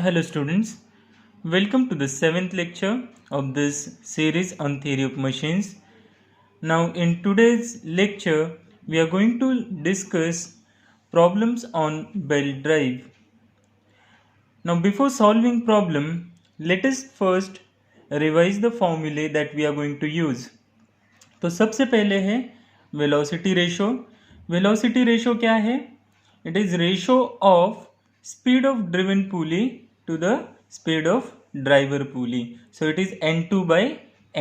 Hello students, welcome to the 7th lecture of this series on theory of machines. Now in today's lecture, we are going to discuss problems on belt drive. Now before solving problem, let us first revise the formulae that we are going to use. तो सबसे पहले है velocity ratio. Velocity ratio क्या है? It is ratio of speed of driven pulley to the speed of driver pulley. So it is n2 by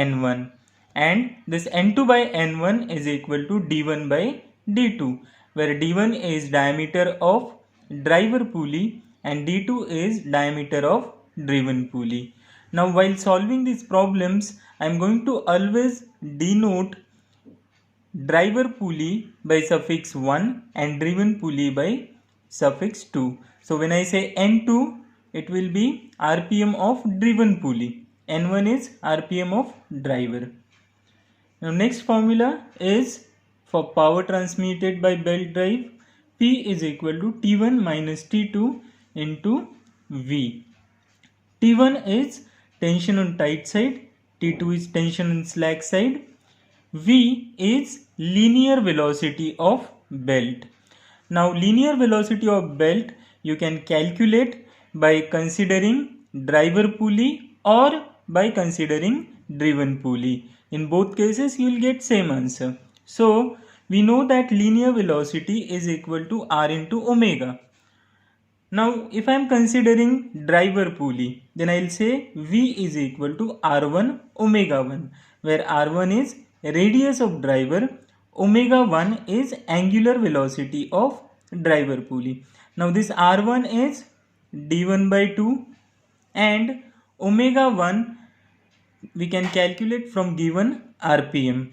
n1 and this n2 by n1 is equal to d1 by d2, where d1 is diameter of driver pulley and d2 is diameter of driven pulley. Now while solving these problems, I am going to always denote driver pulley by suffix 1 and driven pulley by suffix 2. So when I say n2, it will be RPM of driven pulley. n1 is RPM of driver. Now next formula is for power transmitted by belt drive. P is equal to T1 minus T2 into V. T1 is tension on tight side, T2 is tension on slack side. V is linear velocity of belt. Now linear velocity of belt you can calculate by considering driver pulley or by considering driven pulley. In both cases you will get same answer. So we know that linear velocity is equal to R into omega. Now if I am considering driver pulley, then I will say V is equal to R1 omega 1, where R1 is radius of driver, omega 1 is angular velocity of driver pulley. Now this R1 is d1 by 2 and omega 1 we can calculate from given RPM.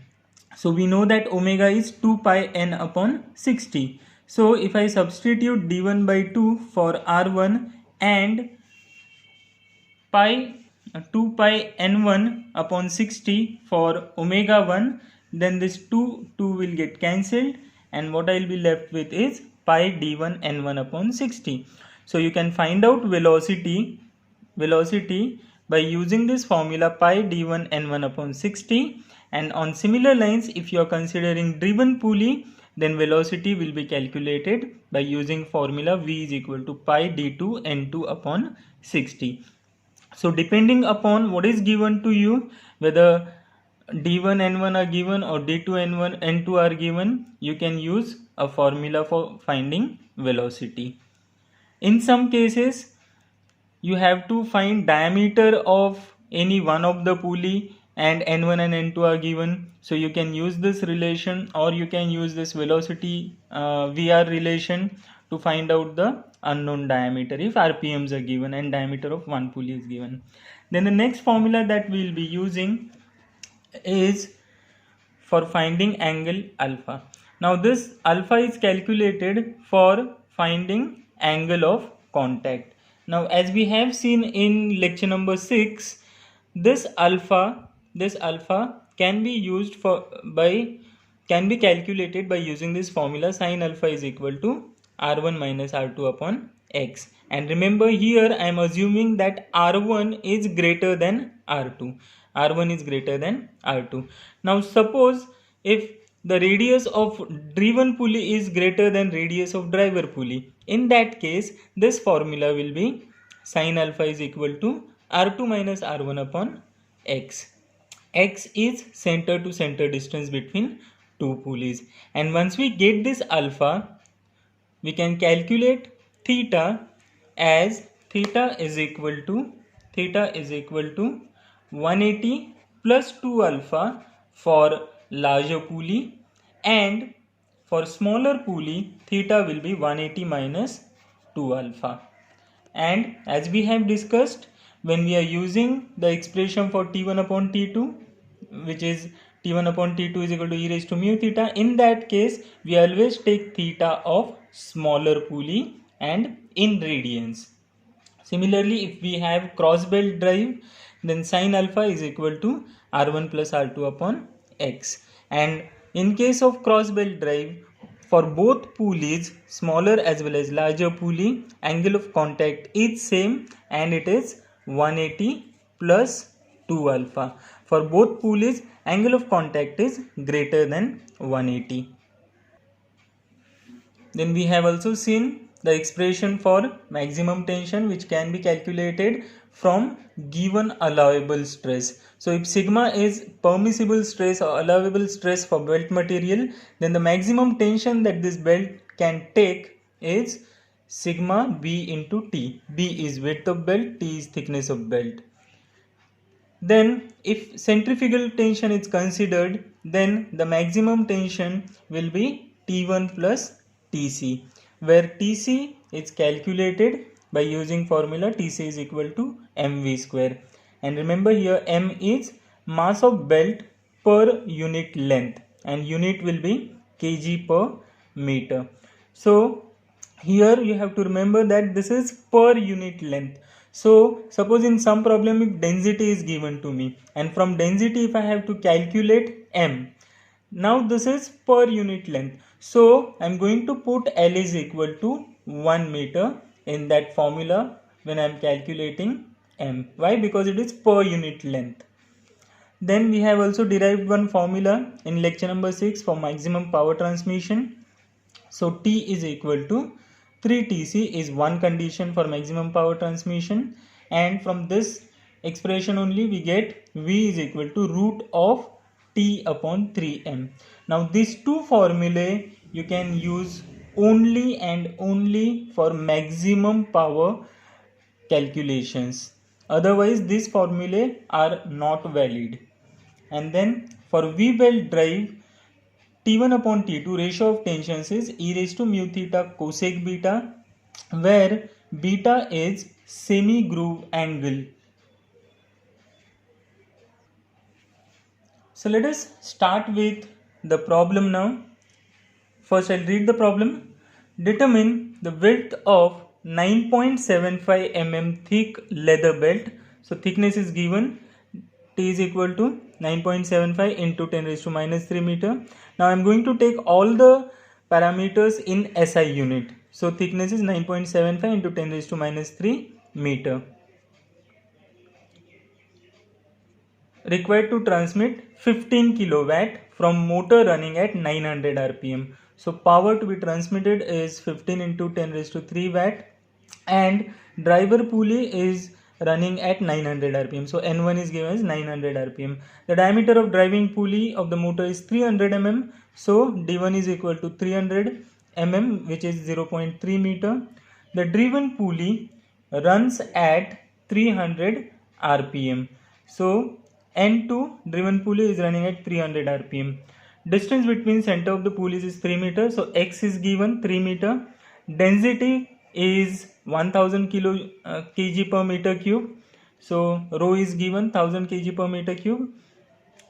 So we know that omega is 2 pi n upon 60. So if I substitute d1 by 2 for R1 and 2 pi n1 upon 60 for omega 1, then this 2 will get cancelled and what I will be left with is pi d1 n1 upon 60. So you can find out velocity by using this formula pi d1 n1 upon 60, and on similar lines if you are considering driven pulley, then velocity will be calculated by using formula V is equal to pi d2 n2 upon 60. So depending upon what is given to you, whether d1 n1 are given or d2 n1 n2 are given, you can use a formula for finding velocity. In some cases you have to find diameter of any one of the pulley and n1 and n2 are given, so you can use this relation or you can use this velocity VR relation to find out the unknown diameter if RPMs are given and diameter of one pulley is given. Then the next formula that we will be using is for finding angle alpha. Now this alpha is calculated for finding angle of contact. Now as we have seen in lecture number 6, this alpha can be used can be calculated by using this formula sin alpha is equal to R1 minus R2 upon X. And remember here I am assuming that R1 is greater than R2. R1 is greater than R2. Now suppose if the radius of driven pulley is greater than radius of driver pulley, in that case this formula will be sin alpha is equal to R2 minus R1 upon X. X is center to center distance between two pulleys, and once we get this alpha, we can calculate theta as theta is equal to 180 plus 2 alpha for larger pulley, and for smaller pulley theta will be 180 minus 2 alpha. And as we have discussed, when we are using the expression for T1 upon T2, which is T1 upon T2 is equal to e raised to mu theta, in that case we always take theta of smaller pulley and in radians. Similarly, if we have cross belt drive, then sin alpha is equal to R1 plus R2 upon X. And in case of cross belt drive, for both pulleys, smaller as well as larger pulley, angle of contact is same and it is 180 plus 2 alpha. For both pulleys, angle of contact is greater than 180. Then we have also seen the expression for maximum tension, which can be calculated from given allowable stress. So if sigma is permissible stress or allowable stress for belt material, then the maximum tension that this belt can take is sigma B into T. B is width of belt, T is thickness of belt. Then if centrifugal tension is considered, then the maximum tension will be T1 plus Tc, where Tc is calculated by using formula Tc is equal to mv square. And remember, here m is mass of belt per unit length and unit will be kg per meter. So here you have to remember that this is per unit length. So suppose in some problem if density is given to me, and from density if I have to calculate m, now this is per unit length. So I am going to put L is equal to 1 meter in that formula when I am calculating m. Why? Because it is per unit length. Then we have also derived one formula in lecture number 6 for maximum power transmission. So T is equal to 3 Tc is one condition for maximum power transmission, and from this expression only we get V is equal to root of T upon 3m. Now these two formulae you can use only and only for maximum power calculations. Otherwise these formulae are not valid. And then for V belt drive, T1 upon T2 ratio of tensions is e raised to mu theta cosec beta, where beta is semi groove angle. So let us start with the problem now. First I'll read the problem. Determine the width of 9.75 mm thick leather belt. So thickness is given, T is equal to 9.75 into 10 raised to minus 3 meter. Now I am going to take all the parameters in SI unit. So thickness is 9.75 into 10 raised to minus 3 meter. Required to transmit 15 kilowatt from motor running at 900 rpm. So power to be transmitted is 15 into 10 raised to 3 watt, and driver pulley is running at 900 rpm. So N1 is given as 900 rpm. The diameter of driving pulley of the motor is 300 mm. So D1 is equal to 300 mm, which is 0.3 meter. The driven pulley runs at 300 rpm. So N2 driven pulley is running at 300 rpm. Distance between center of the pulleys is 3 meter. So X is given 3 meter. Density is 1000 kg per meter cube. So rho is given 1000 kg per meter cube.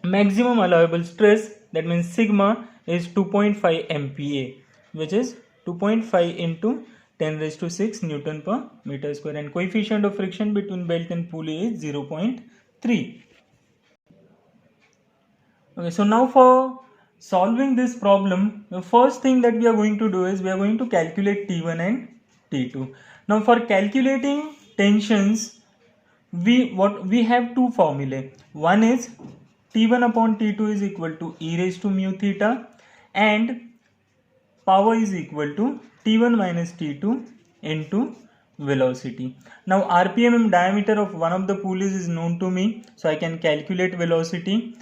Maximum allowable stress, that means sigma, is 2.5 MPa, which is 2.5 into 10 raised to 6 Newton per meter square, and coefficient of friction between belt and pulley is 0.3. Okay, so now for solving this problem, the first thing that we are going to do is we are going to calculate T1 and T2. Now for calculating tensions, we have two formulae. One is T1 upon T2 is equal to e raised to mu theta, and power is equal to T1 minus T2 into velocity. Now RPM diameter of one of the pulleys is known to me, so I can calculate velocity.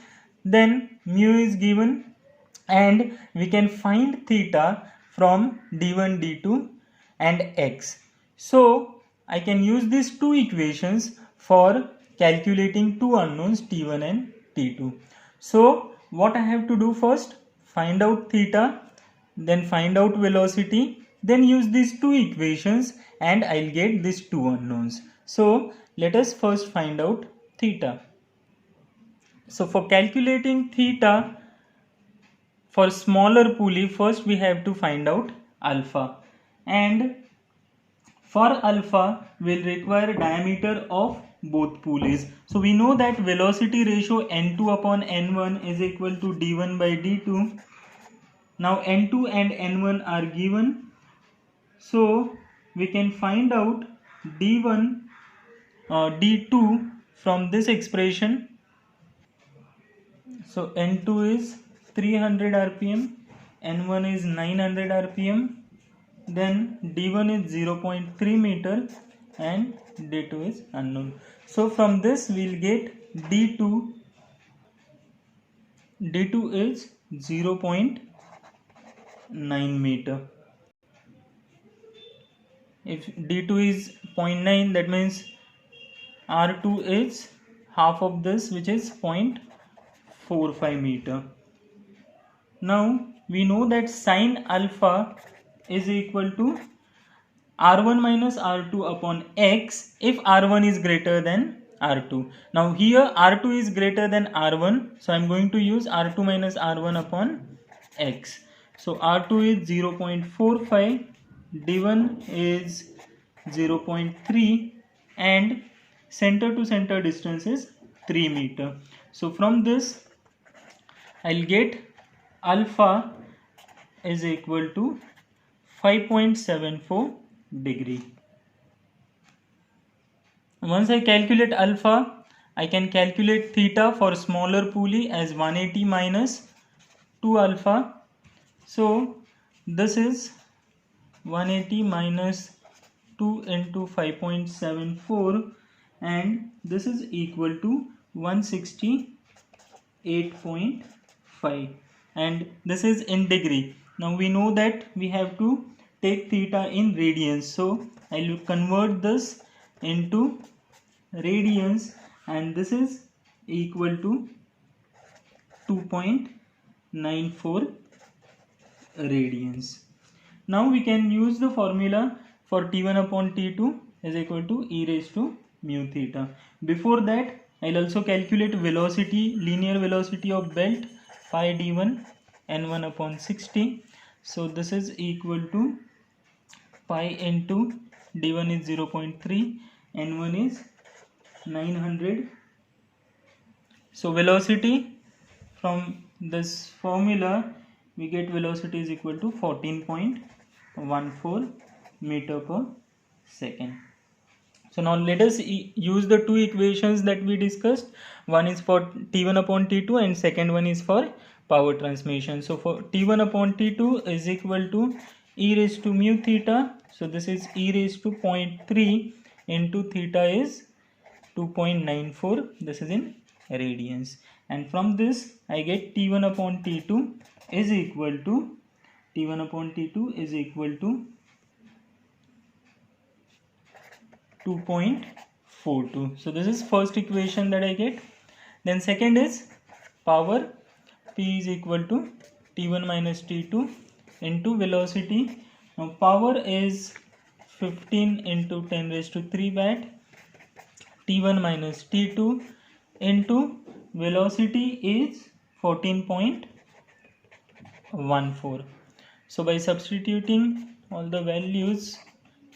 Then mu is given, and we can find theta from D1, D2 and X. So I can use these two equations for calculating two unknowns T1 and T2. So what I have to do first? Find out theta, then find out velocity, then use these two equations and I'll get these two unknowns. So let us first find out theta. So for calculating theta for smaller pulley, first we have to find out alpha, and for alpha we'll require diameter of both pulleys. So we know that velocity ratio N2 upon N1 is equal to D1 by D2. Now N2 and N1 are given, so we can find out D1 D2 from this expression. So N2 is 300 rpm, N1 is 900 rpm, then D1 is 0.3 meter and D2 is unknown. So from this we'll get D2 is 0.9 meter. If D2 is 0.9, that means R2 is half of this, which is 0.45 meter. Now we know that sine alpha is equal to R1 minus R2 upon X if R1 is greater than R2. Now here R2 is greater than R1, so I am going to use R2 minus R1 upon X. So R2 is 0.45, D1 is 0.3 and center to center distance is 3 meter. So from this I'll get alpha is equal to 5.74 degree. Once I calculate alpha, I can calculate theta for smaller pulley as 180 minus 2 alpha. So this is 180 minus 2 into 5.74 and this is equal to 168.5 and this is in degree. Now we know that we have to take theta in radians, so I will convert this into radians and this is equal to 2.94 radians. Now we can use the formula for T1 upon T2 is equal to e raised to mu theta. Before that, I'll also calculate velocity, linear velocity of belt pi d1 n1 upon 60. So this is equal to pi into d1 is 0.3, n1 is 900. So velocity from this formula we get velocity is equal to 14.14 meter per second. So now let us use the two equations that we discussed. One is for T1 upon T2 and second one is for power transmission. So for T1 upon T2 is equal to e raised to mu theta. So this is e raised to 0.3 into theta is 2.94. This is in radians. And from this I get T1 upon T2 is equal to 2.42. So this is first equation that I get. Then second is power, P is equal to T1 minus T2 into velocity. Now power is 15 into 10 raised to 3 watt, T1 minus T2 into velocity is 14.14. So by substituting all the values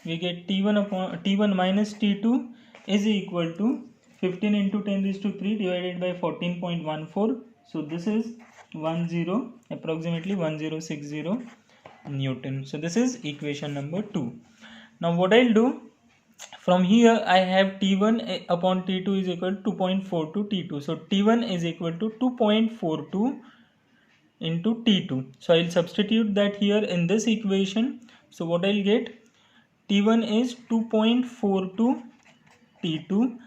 we get T1 minus T2 is equal to 15 into 10 raised to 3 divided by 14.14. So this is approximately 1060 Newton. So this is equation number 2. Now what I'll do, from here I have T1 upon T2 is equal to 2.42 T2. So T1 is equal to 2.42 into T2. So I'll substitute that here in this equation. So what I'll get, T1 is 2.42 T2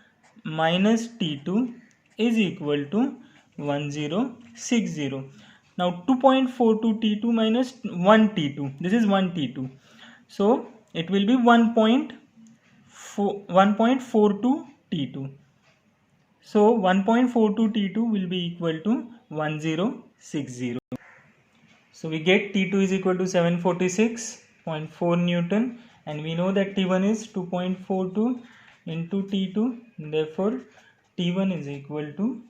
minus T2 is equal to 1060. Now 2.42 T2 minus 1 T2, this is 1 T2. So it will be 1.42 T2. So 1.42 T2 will be equal to 1060. So we get T2 is equal to 746.4 Newton and we know that T1 is 2.42 into T2. Therefore T1 is equal to,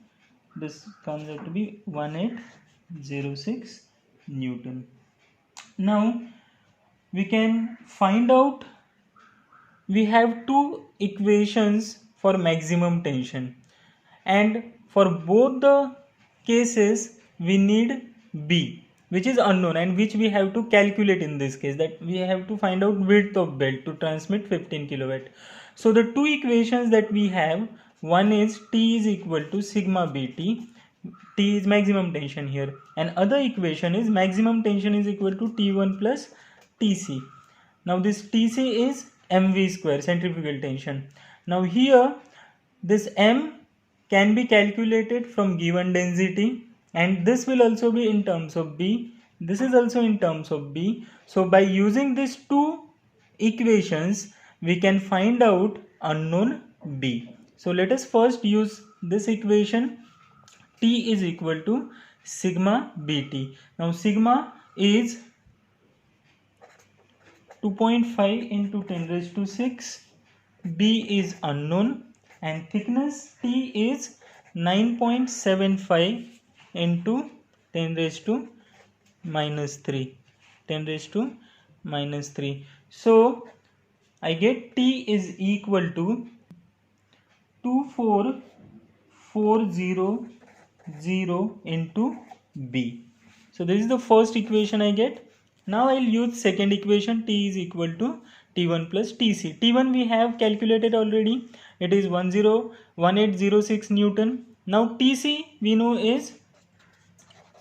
this comes out to be 1806 Newton. Now we can find out, we have two equations for maximum tension and for both the cases we need B. which is unknown and which we have to calculate in this case, that we have to find out width of belt to transmit 15 kilowatt. So the two equations that we have, one is T is equal to sigma Bt, T is maximum tension here, and other equation is maximum tension is equal to T1 plus Tc. Now this Tc is mv square, centrifugal tension. Now here this m can be calculated from given density, and this will also be in terms of B, this is also in terms of B. So by using these two equations we can find out unknown B. So let us first use this equation. T is equal to sigma Bt. Now sigma is 2.5 into 10 raised to 6, B is unknown, and thickness T is 9.75 into 10 raised to minus 3, 10 raised to minus 3. So I get T is equal to 24400 into B. So this is the first equation I get. Now I'll use second equation. T is equal to T1 plus Tc. T1 we have calculated already. It is 1806 Newton. Now Tc we know is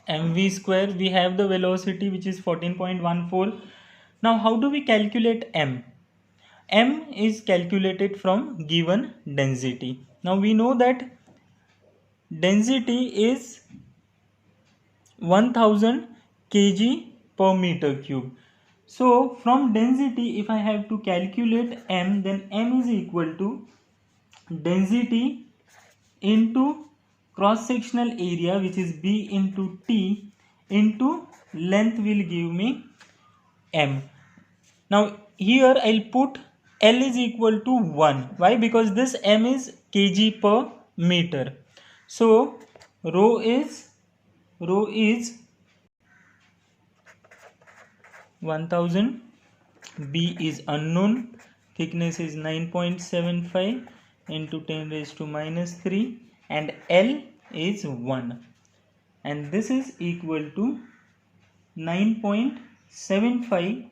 mv square. We have the velocity which is 14.14. Now how do we calculate m? M is calculated from given density. Now we know that density is 1000 kg per meter cube. So from density, if I have to calculate m, then m is equal to density into cross sectional area, which is B into T, into length will give me m. Now here I'll put L is equal to 1. Why? Because this m is kg per meter. So rho is 1000, B is unknown, thickness is 9.75 into 10 raised to minus 3, and L is 1, and this is equal to 9.75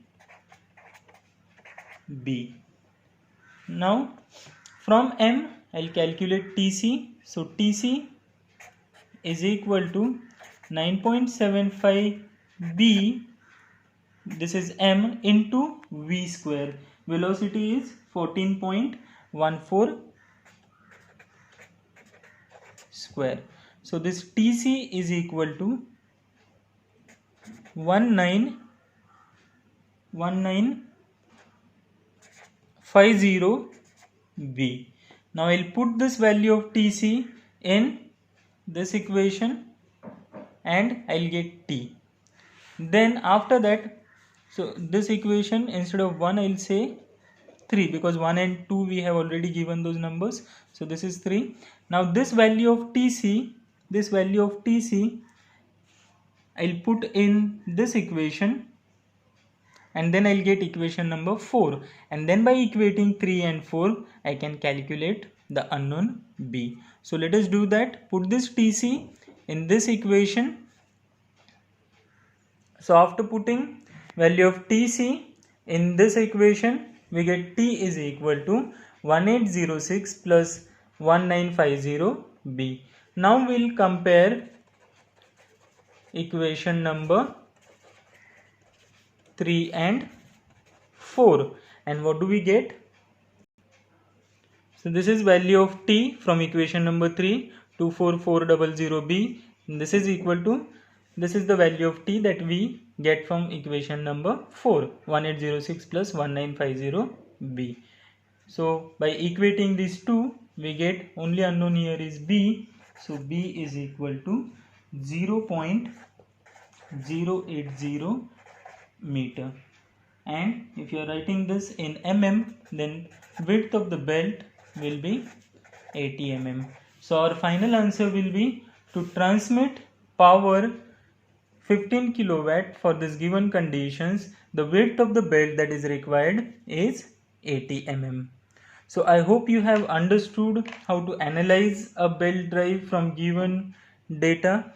B. Now from M I'll calculate Tc. So Tc is equal to 9.75 B, this is m, into v square. Velocity is 14.14 square. So this Tc is equal to 1950 B. Now I'll put this value of Tc in this equation and I'll get T. Then after that, so this equation, instead of 1 I'll say 3, because 1 and 2 we have already given those numbers. So this is 3. Now this value of Tc, I'll put in this equation, and then I'll get equation number 4, and then by equating 3 and 4 I can calculate the unknown B. So let us do that. Put this Tc in this equation. So after putting value of Tc in this equation, we get T is equal to 1806 plus 1950 B. Now we'll compare equation number 3 and 4, and what do we get? So this is value of T from equation number 3, 24400B. This is equal to, this is the value of T that we get from equation number 4, 1806 plus 1950B. So by equating these two, we get only unknown here is B. So B is equal to 0.080 meter. And if you are writing this in mm, then width of the belt will be 80 mm. So our final answer will be, to transmit power 15 kilowatt for this given conditions, the width of the belt that is required is 80 mm. So I hope you have understood how to analyze a belt drive from given data.